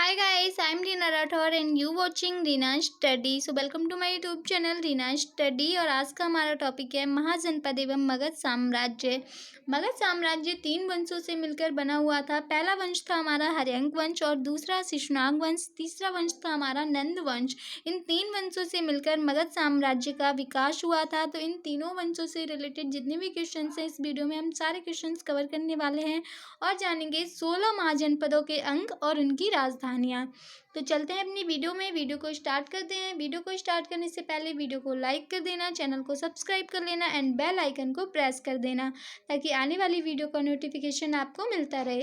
Hi guys, I'm Reena Rathore and you watching Reena Study. So welcome to my YouTube channel Reena Study। और आज का हमारा topic है महाजनपद एवं मगध साम्राज्य। मगध साम्राज्य 3 वंशों से मिलकर बना हुआ था। पहला वंश था हमारा हर्यंक वंश और दूसरा शिशुनाग वंश, तीसरा वंश था हमारा नंद वंश। इन 3 वंशों से मिलकर मगध साम्राज्य का विकास हुआ था। तो इन तीनों वंशों से रिलेटेड जितने भी क्वेश्चन हैं इस वीडियो में हम सारे क्वेश्चन कवर करने वाले हैं और जानेंगे 16 महाजनपदों के अंक और उनकी राजधानियाँ। तो चलते हैं अपनी वीडियो में, वीडियो को स्टार्ट करते हैं। वीडियो को स्टार्ट करने से पहले वीडियो को लाइक कर देना, चैनल को सब्सक्राइब कर लेना एंड बेल आइकन को प्रेस कर देना ताकि आने वाली वीडियो का नोटिफिकेशन आपको मिलता रहे।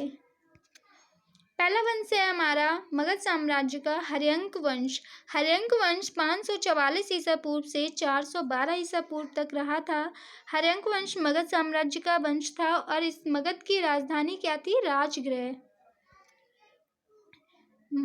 पहला वंश है हमारा मगध साम्राज्य का हर्यंक वंश। हर्यंक वंश 544 ईसा पूर्व से 412 ईसा पूर्व तक रहा था। हर्यंक वंश मगध साम्राज्य का वंश था और इस मगध की राजधानी क्या थी? राजगृह।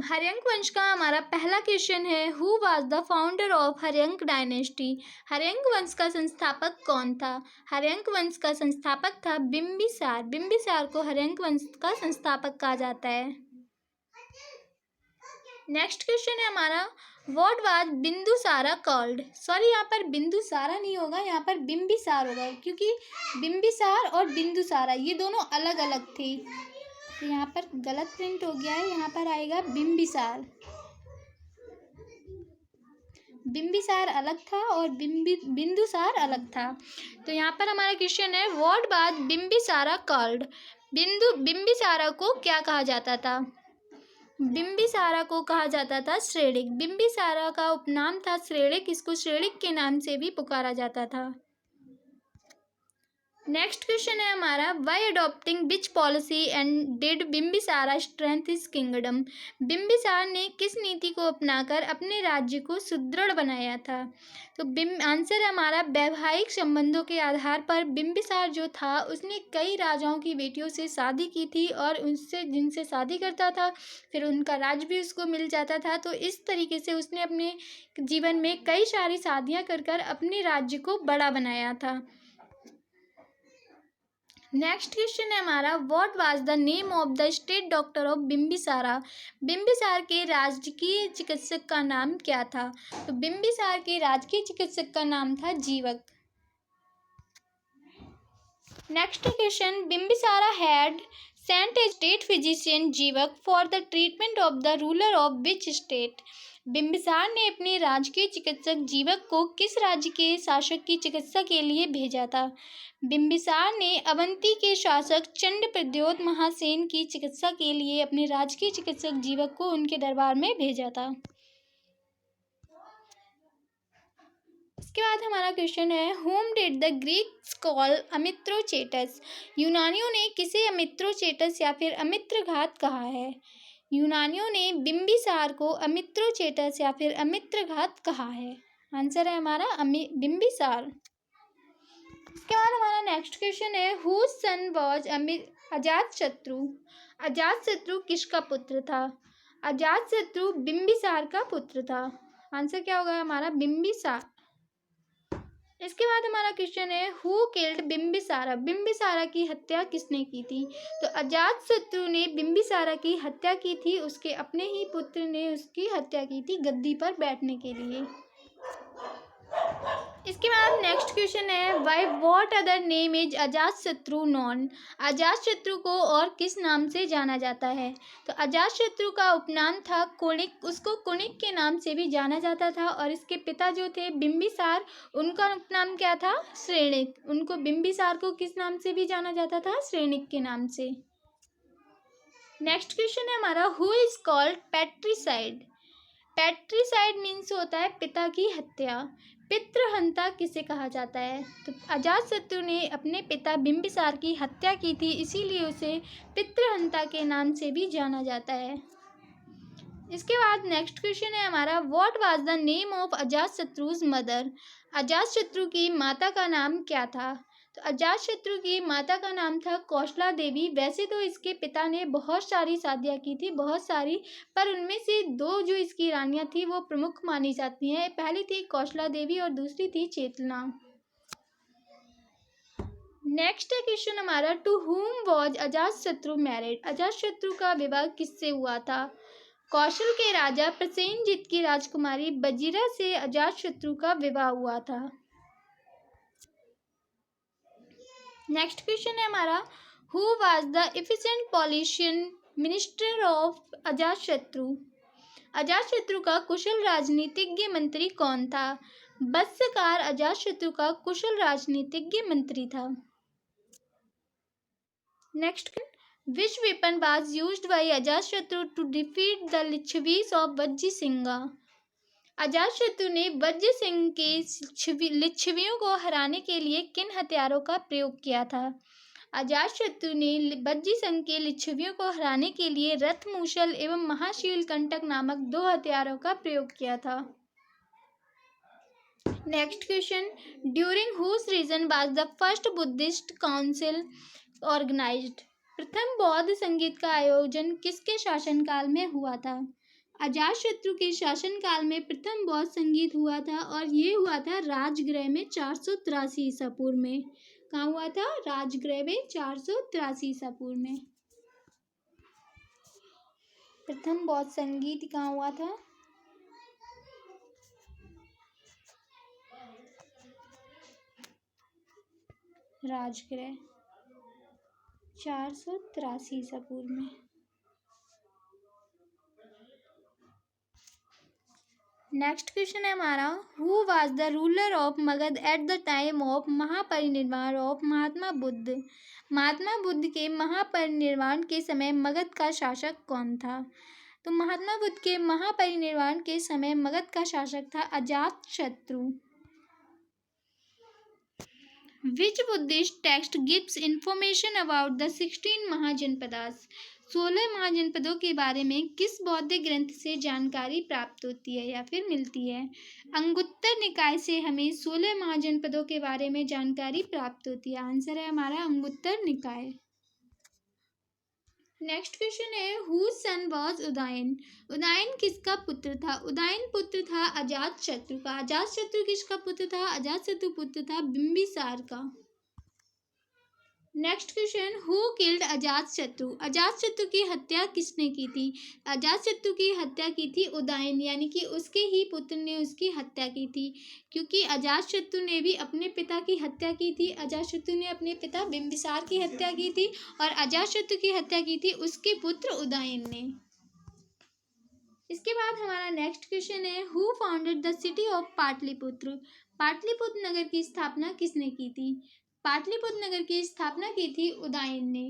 हर्यंक वंश का हमारा पहला क्वेश्चन है, who was the founder of Haryanka dynasty? Haryanka वंश का संस्थापक कौन था? हर्यंक वंश का संस्थापक था बिंबिसार। बिंबिसार को हर्यंक वंश का संस्थापक कहा जाता है। नेक्स्ट क्वेश्चन है हमारा, what was Bindusara called? Sorry, यहाँ पर बिंदुसारा नहीं होगा, यहाँ पर बिंबिसार होगा क्योंकि बिंबिसार और बिंदुसारा ये दोनों अलग अलग थे। तो यहाँ पर गलत प्रिंट हो गया है, यहाँ पर आएगा बिंबिसार। बिंबिसार अलग था और बिंदुसार अलग था। तो यहाँ पर हमारा क्वेश्चन है, व्हाट वाज बिंबिसारा कॉल्ड? बिंबिसारा को क्या कहा जाता था? बिंबिसारा को कहा जाता था श्रेणिक। बिंबिसारा का उपनाम था श्रेणिक, इसको श्रेणिक के नाम से भी पुकारा जाता था। नेक्स्ट क्वेश्चन है हमारा, why adopting which policy and did Bimbisara strength his kingdom? Bimbisara ने किस नीति को अपनाकर अपने राज्य को सुदृढ़ बनाया था? तो आंसर है हमारा, वैवाहिक संबंधों के आधार पर बिंबिसार जो था उसने कई राजाओं की बेटियों से शादी की थी और उनसे जिनसे शादी करता था फिर उनका राज्य भी उसको मिल जाता था। तो इस तरीके से उसने अपने जीवन में कई सारी शादियाँ कर अपने राज्य को बड़ा बनाया था। नेक्स्ट क्वेश्चन है हमारा, what was the name of the state doctor of Bimbisara? Bimbisara के राजकीय चिकित्सक का नाम क्या था? तो बिंबिसार के राजकीय चिकित्सक का नाम था Jivaka. Next question, Bimbisara had sent a state physician Jivaka for the treatment of the ruler of which state? Bimbisara ने अपने राजकीय चिकित्सक जीवक को किस राज्य के शासक की चिकित्सा के लिए भेजा था? बिंबिसार ने अवंती के शासक चंड प्रद्योत महासेन की चिकित्सा के लिए अपने राजकीय चिकित्सक जीवक को उनके दरबार में भेजा था। इसके बाद हमारा क्वेश्चन है, whom did the Greeks call Amitrochates? यूनानियों ने किसे अमित्रोचेटस या फिर अमित्रघात कहा है? यूनानियों ने बिंबिसार को अमित्रोचेटस या फिर अमित्रघात कहा है। आंसर है हमारा बिंबिसार। इसके बाद हमारा नेक्स्ट क्वेश्चन है, who son was Ajatashatru? Ajatashatru किसका पुत्र था? अजातशत्रु बिंबिसार का पुत्र था। आंसर क्या होगा हमारा? बिंबिसार। इसके बाद हमारा क्वेश्चन है, हु किल्ड बिंबिसारा? बिंबिसारा की हत्या किसने की थी? तो अजातशत्रु ने बिंबिसारा की हत्या की थी, उसके अपने ही पुत्र ने उसकी हत्या की थी गद्दी पर बैठने के लिए। इसके बाद नेक्स्ट क्वेश्चन है, why what other name is Ajatashatru non? Ajatashatru को और किस नाम से जाना जाता है? तो अजातशत्रु का उपनाम था कुणिक, उसको कुणिक के नाम से भी जाना जाता था और इसके पिता जो थे बिंबिसार, उनका उपनाम क्या था? श्रेणिक। उनको बिंबिसार को किस नाम से भी जाना जाता था? श्रेणिक के नाम से। नेक्स्ट क्वेश्चन है हमारा, हु इज कॉल्ड पैट्रिसाइड? पैट्रिसाइड मीन्स होता है पिता की हत्या। पितृहंता किसे कहा जाता है? तो अजातशत्रु ने अपने पिता बिंबिसार की हत्या की थी, इसीलिए उसे पितृहंता के नाम से भी जाना जाता है। इसके बाद नेक्स्ट क्वेश्चन है हमारा, what was the name of Ajatashatru's mother? Ajatashatru की माता का नाम क्या था? तो अजातशत्रु की माता का नाम था कौशला देवी। वैसे तो इसके पिता ने बहुत सारी शादियाँ की थी, बहुत सारी, पर उनमें से 2 जो इसकी रानियाँ थी वो प्रमुख मानी जाती हैं। पहली थी कौशला देवी और दूसरी थी चेतना। नेक्स्ट क्वेश्चन हमारा, to whom was Ajatashatru married? Ajatashatru का विवाह किससे हुआ था? कौशल के राजा प्रसेनजीत की राजकुमारी बजीरा से अजातशत्रु का विवाह हुआ था। नेक्स्ट क्वेश्चन है हमारा, who was the efficient politician minister of Ajatashatru. Ajatashatru का कुशल राजनीतिज्ञ मंत्री कौन था? बत्सकार अजातशत्रु का कुशल राजनीतिज्ञ मंत्री था। Next, which weapon was used by Ajatashatru to defeat the Licchavis of Vajji Singha. Ajatashatru ने वज्जी सिंह के लिच्छवियों को हराने के लिए किन हथियारों का प्रयोग किया था? अजातशत्रु ने वज्जी सिंह के लिच्छवियों को हराने के लिए रथ मूसल एवं महाशील कंटक नामक 2 हथियारों का प्रयोग किया था। Next question, during whose reign was the first Buddhist council organised. प्रथम बौद्ध संगीत का आयोजन किसके शासनकाल में हुआ था? अजातशत्रु के शासनकाल में प्रथम बौद्ध संगीत हुआ था और ये हुआ था राजगृह में 483 ईसा पूर्व में। कहाँ हुआ था? राजगृह में 483 ईसा पूर्व में प्रथम बौद्ध संगीत कहाँ हुआ था? राजगृह 483 ईसा पूर्व में। नेक्स्ट क्वेश्चन है हमारा, who was the ruler of Magadha at the time of Mahaparinirvana of Mahatma Buddha. Mahatma Buddha के महापरिनिर्वाण के समय मगध का शासक कौन था? तो महात्मा बुद्ध के महापरिनिर्वाण के समय मगध का शासक था Ajatashatru. Which Buddhist text gives information about the 16 mahajanapadas. 16 महाजनपदों के बारे में किस बौद्ध ग्रंथ से जानकारी प्राप्त होती है या फिर मिलती है? अंगुत्तर निकाय से हमें 16 महाजनपदों के बारे में जानकारी प्राप्त होती है। आंसर है हमारा अंगुत्तर निकाय। नेक्स्ट क्वेश्चन है, whose son was Udayan. Udayan किसका पुत्र था? उदयन पुत्र था अजातशत्रु का। अजातशत्रु किसका पुत्र था? अजातशत्रु पुत्र था बिंबिसार का। Next question, who killed Ajatashatru. Ajatashatru की हत्या किसने की थी? अजातशत्रु की हत्या की थी उदयन, यानी कि उसके ही पुत्र ने उसकी हत्या की थी, क्योंकि अजातशत्रु ने भी अपने पिता की हत्या की थी। अजातशत्रु ने अपने पिता बिंबिसार की हत्या की थी और अजातशत्रु की हत्या की थी उसके पुत्र उदयन ने। इसके बाद हमारा नेक्स्ट क्वेश्चन है, who founded the city of Pataliputra. Pataliputra नगर की स्थापना किसने की थी? पाटलिपुत्र नगर की स्थापना की थी उदयन ने।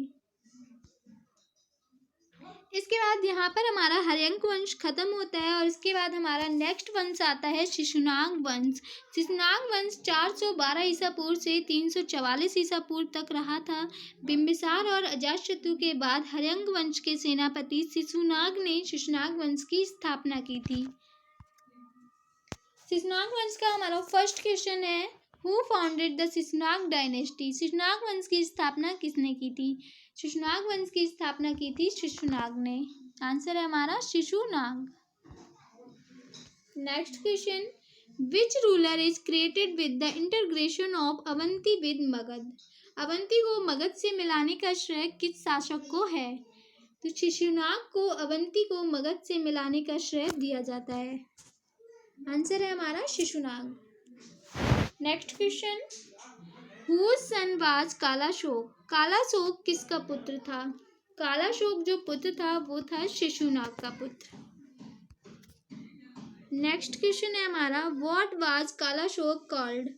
इसके बाद यहाँ पर हमारा हर्यंक वंश खत्म होता है और इसके बाद हमारा नेक्स्ट वंश आता है शिशुनाग वंश। शिशुनाग वंश 412 ईसा पूर्व से 344 ईसा पूर्व तक रहा था। बिंबिसार और अजातशत्रु के बाद हर्यंक वंश के सेनापति शिशुनाग ने शिशुनाग वंश की स्थापना की थी। शिशुनाग वंश का हमारा फर्स्ट क्वेश्चन है, who founded the Shishunaga dynasty. Shishunaga वंश की स्थापना किसने की थी? शिशुनाग वंश की स्थापना की थी शिशुनाग ने। आंसर है हमारा Shishunaga. Next question, which ruler is created with the integration of Avanti with Magadha. Avanti को मगध से मिलाने का श्रेय किस शासक को है? तो शिशुनाग को अवंती को मगध से मिलाने का श्रेय दिया जाता है। आंसर है हमारा Shishunaga. Next question, whose son was Kalashoka. Kalashoka किसका पुत्र था? कालाशोक जो पुत्र था वो था शिशुनाग का पुत्र। नेक्स्ट क्वेश्चन है हमारा, what was Kalashoka called.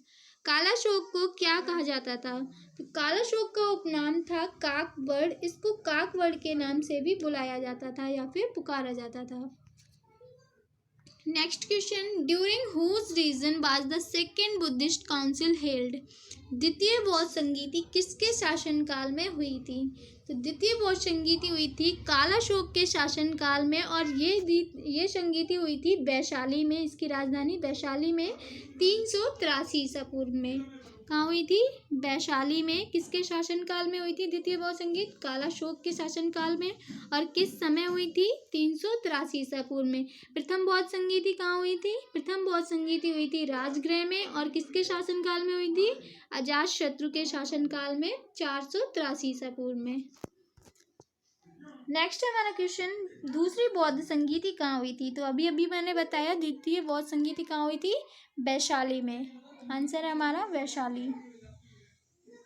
Kalashoka को क्या कहा जाता था? तो कालाशोक का उपनाम था काकवड़। इसको काकवड़ के नाम से भी बुलाया जाता था या फिर पुकारा जाता था। Next question, during whose reign was the second Buddhist council held. द्वितीय बौद्ध संगीति किसके शासनकाल में हुई थी? तो द्वितीय बौद्ध संगीति हुई थी कालाशोक के शासनकाल में और ये संगीति हुई थी वैशाली में। इसकी राजधानी वैशाली में 383 ईसा पूर्व में। कहाँ हुई थी? वैशाली में। किसके शासनकाल में हुई थी द्वितीय बौद्ध संगीत? कालाशोक के शासनकाल में। और किस समय हुई थी? 383 ईसा पूर्व में। प्रथम बौद्ध संगीति कहाँ हुई थी? प्रथम बौद्ध संगीति हुई थी राजगृह में। और किसके शासनकाल में हुई थी? अजातशत्रु के शासनकाल में 483 ईसा पूर्व में। नेक्स्ट है हमारा क्वेश्चन, दूसरी बौद्ध संगीति कहाँ हुई थी? तो अभी अभी मैंने बताया द्वितीय बौद्ध संगीति कहाँ हुई थी? वैशाली में। आंसर है हमारा वैशाली।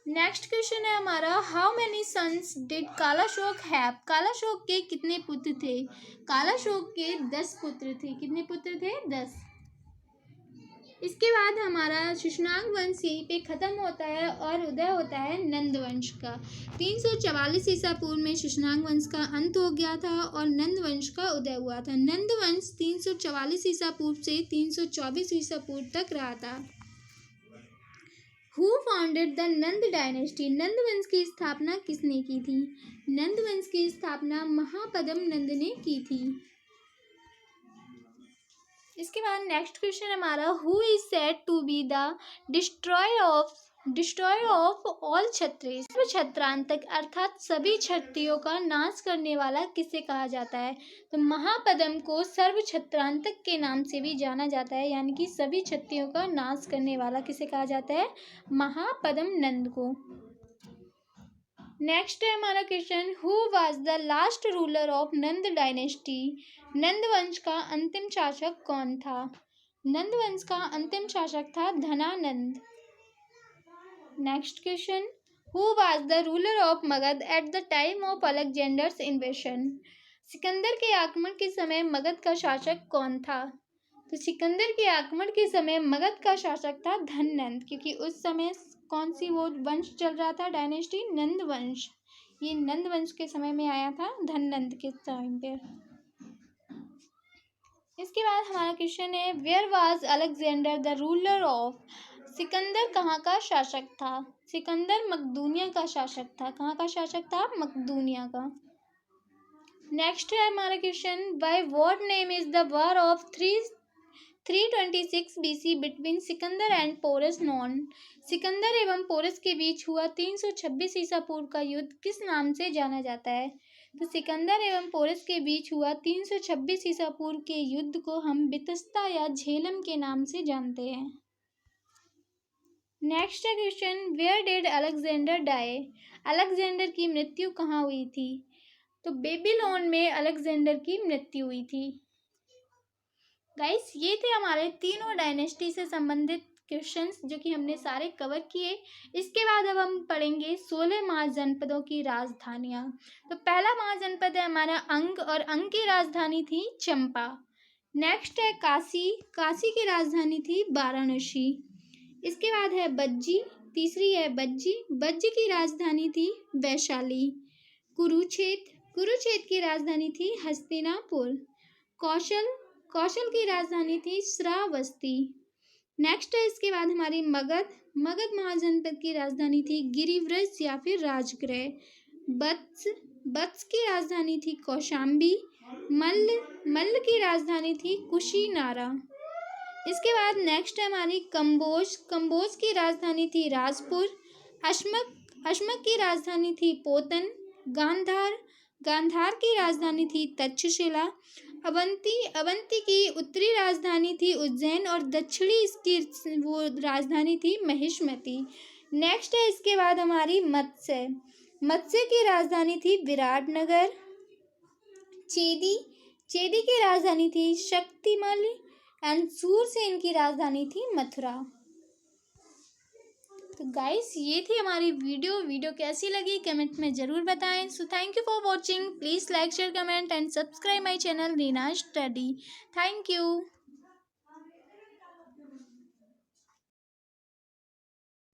नेक्स्ट क्वेश्चन है हमारा, how many sons did Kalashoka have? Kalashoka के कितने पुत्र थे? कालाशोक के 10 पुत्र थे। कितने पुत्र थे? 10। इसके बाद हमारा शुष्नांग वंश यहीं पे खत्म होता है और उदय होता है नंद वंश का। 344 ईसा पूर्व में शुष्नांग वंश का अंत हो गया था और नंद वंश का उदय हुआ था। नंद वंश 344 ईसा पूर्व से 324 ईसा पूर्व तक रहा था। Who founded the Nanda dynasty? Nanda वंश की स्थापना किसने की थी? नंद वंश की स्थापना महापद्म नंद ने की थी। इसके बाद नेक्स्ट क्वेश्चन हमारा, who is said to be the destroyer of all Kshatriya? क्षत्रांतक अर्थात सभी क्षत्रियों का नाश करने वाला किसे कहा जाता है? तो महापद्म को सर्व क्षत्रांतक के नाम से भी जाना जाता है, यानी कि सभी क्षत्रियों का नाश करने वाला किसे कहा जाता है? महापद्म नंद को। नेक्स्ट है हमारा question, who was the last ruler of Nanda dynasty? Nanda वंश का अंतिम शासक कौन था? नंद वंश का अंतिम शासक था Dhanananda. Next question, who was the ruler of Magadha at the time of Alexander's इन्वेशन? Sikandar के आक्रमण के समय मगध का शासक कौन था? तो सिकंदर के आक्रमण के समय मगध का शासक था धननंद, क्योंकि उस समय कौन सी वो वंश चल रहा था? डायनेस्टी नंद वंश। ये नंद वंश के समय में आया था, धननंद के टाइम पे। इसके बाद हमारा क्वेश्चन है, where was Alexander the ruler of? Sikandar कहाँ का शासक था? सिकंदर मकदूनिया का शासक था। कहाँ का शासक था? मकदूनिया का। नेक्स्ट है हमारा question, by what name is the war of 326 BC between Sikandar and Porus known? Sikandar एवं पोरस के बीच हुआ 326 ईसा पूर्व का युद्ध किस नाम से जाना जाता है? तो सिकंदर एवं पोरस के बीच हुआ 326 ईसा पूर्व के युद्ध को हम बितस्ता या झेलम के नाम से जानते हैं। Next question, where did Alexander die? Alexander की मृत्यु कहाँ हुई थी? तो बेबीलोन में अलेक्जेंडर की मृत्यु हुई थी। गाइस, ये थे हमारे तीनों डायनेस्टी से संबंधित क्वेश्चंस जो कि हमने सारे कवर किए। इसके बाद अब हम पढ़ेंगे 16 महाजनपदों की राजधानियां। तो पहला महाजनपद है हमारा अंग, और अंग की राजधानी थी चंपा। नेक्स्ट है काशी, काशी की राजधानी थी वाराणसी। इसके बाद है बज्जी, तीसरी है बज्जी, बज्जी की राजधानी थी वैशाली। कुरुक्षेत्र, कुरुक्षेत्र की राजधानी थी हस्तिनापुर। कौशल, कौशल की राजधानी थी श्रावस्ती। नेक्स्ट है इसके बाद हमारी मगध, मगध महाजनपद की राजधानी थी गिरिव्रज या फिर राजगृह। वत्स, वत्स की राजधानी थी कौशाम्बी। मल्ल, मल्ल की राजधानी थी कुशीनारा। इसके बाद नेक्स्ट है हमारी कंबोज, कंबोज की राजधानी थी राजपुर। अश्मक, अश्मक की राजधानी थी पोतन। गांधार, गांधार की राजधानी थी तक्षशिला। अवंती, अवंती की उत्तरी राजधानी थी उज्जैन और दक्षिणी इसकी वो राजधानी थी महिष्मती। नेक्स्ट है इसके बाद हमारी मत्स्य, मत्स्य की राजधानी थी विराटनगर। चेदी, चेदी की राजधानी थी शक्तिमल एंड सूरसेन की राजधानी थी मथुरा। तो गाइस, ये थी हमारी वीडियो कैसी लगी कमेंट में ज़रूर बताएं। So thank you for watching, please like share comment and subscribe my channel Reena study. Thank you.